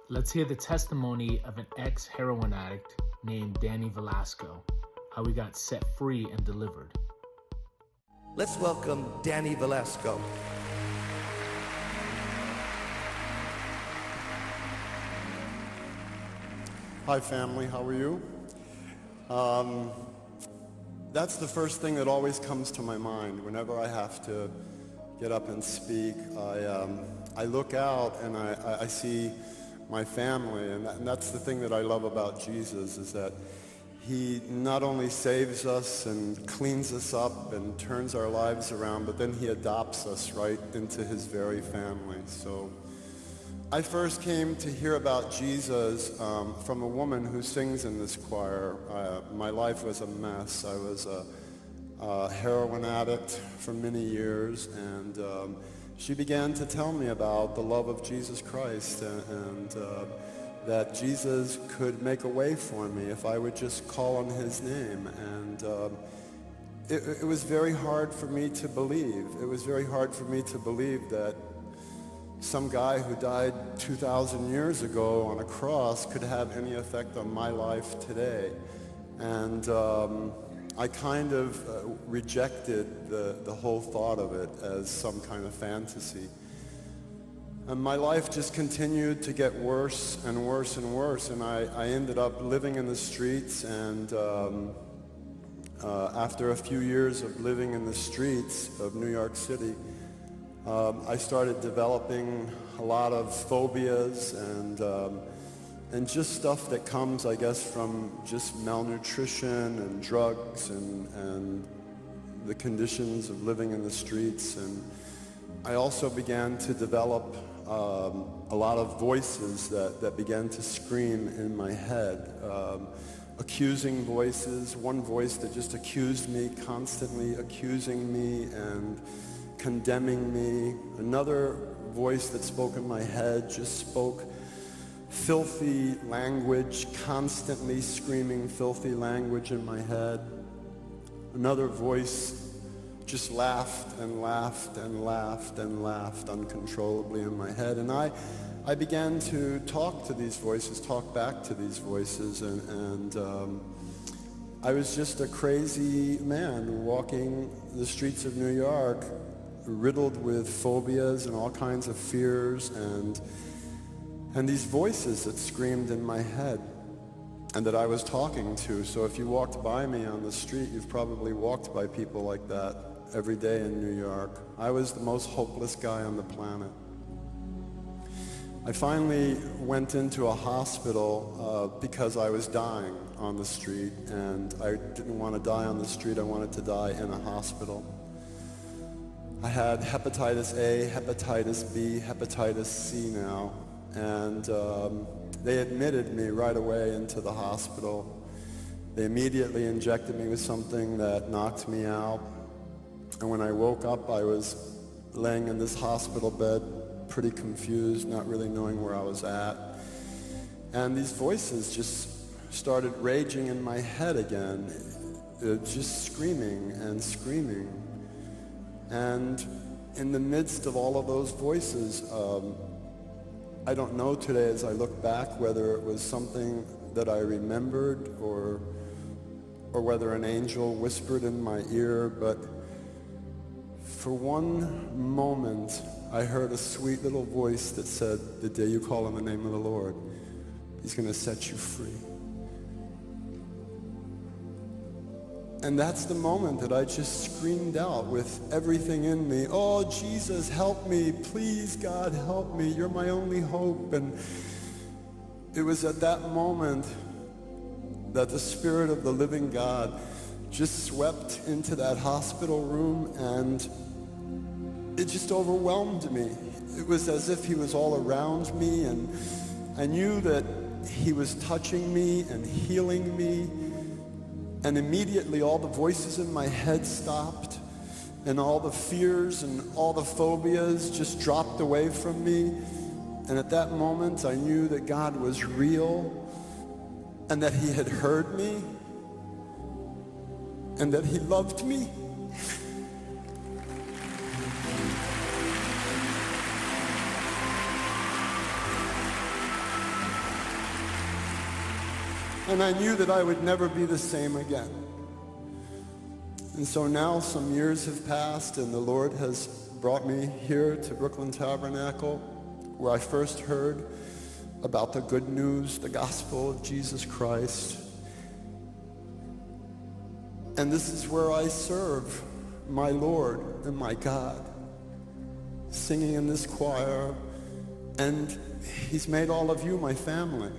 Let's hear the testimony of an ex-heroin addict named Danny Velasco, how he got set free and delivered. Let's welcome Danny Velasco. Hi family, how are you? That's the first thing that always comes to my mind whenever I have to get up and speak. I look out and I see my family, and that's the thing that I love about Jesus, is that he not only saves us and cleans us up and turns our lives around, but then he adopts us right into his very family. So I first came to hear about Jesus from a woman who sings in this choir. My life was a mess. I was a heroin addict for many years, and she began to tell me about the love of Jesus Christ and that Jesus could make a way for me if I would just call on his name. And it was very hard for me to believe. It was very hard for me to believe that some guy who died 2,000 years ago on a cross could have any effect on my life today. And I kind of rejected the whole thought of it as some kind of fantasy. And my life just continued to get worse and worse and worse, and I ended up living in the streets, and after a few years of living in the streets of New York City, I started developing a lot of phobias and just stuff that comes, I guess, from just malnutrition and drugs and the conditions of living in the streets. And I also began to develop a lot of voices that began to scream in my head. Accusing voices, one voice that just accused me, constantly accusing me and condemning me. Another voice that spoke in my head just spoke filthy language, constantly screaming filthy language in my head. Another voice just laughed and laughed and laughed and laughed uncontrollably in my head. And I began to talk to these voices, talk back to these voices, and I was just a crazy man walking the streets of New York, riddled with phobias and all kinds of fears and these voices that screamed in my head and that I was talking to. So if you walked by me on the street, you've probably walked by people like that every day in New York. I was the most hopeless guy on the planet. I finally went into a hospital because I was dying on the street, and I didn't want to die on the street. I wanted to die in a hospital. I had hepatitis A, hepatitis B, hepatitis C now, and they admitted me right away into the hospital. They immediately injected me with something that knocked me out, and when I woke up, I was laying in this hospital bed, pretty confused, not really knowing where I was at, and these voices just started raging in my head again, just screaming and screaming. And in the midst of all of those voices, I don't know today as I look back whether it was something that I remembered or whether an angel whispered in my ear, but for one moment I heard a sweet little voice that said, "The day you call on the name of the Lord, he's going to set you free." And that's the moment that I just screamed out with everything in me, "Oh, Jesus, help me. Please, God, help me. You're my only hope." And it was at that moment that the Spirit of the living God just swept into that hospital room, and it just overwhelmed me. It was as if he was all around me, and I knew that he was touching me and healing me. And immediately all the voices in my head stopped, and all the fears and all the phobias just dropped away from me. And at that moment I knew that God was real, and that he had heard me, and that he loved me. And I knew that I would never be the same again. And so now some years have passed, and the Lord has brought me here to Brooklyn Tabernacle, where I first heard about the good news, the gospel of Jesus Christ. And this is where I serve my Lord and my God, singing in this choir, and he's made all of you my family.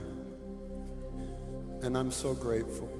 And I'm so grateful.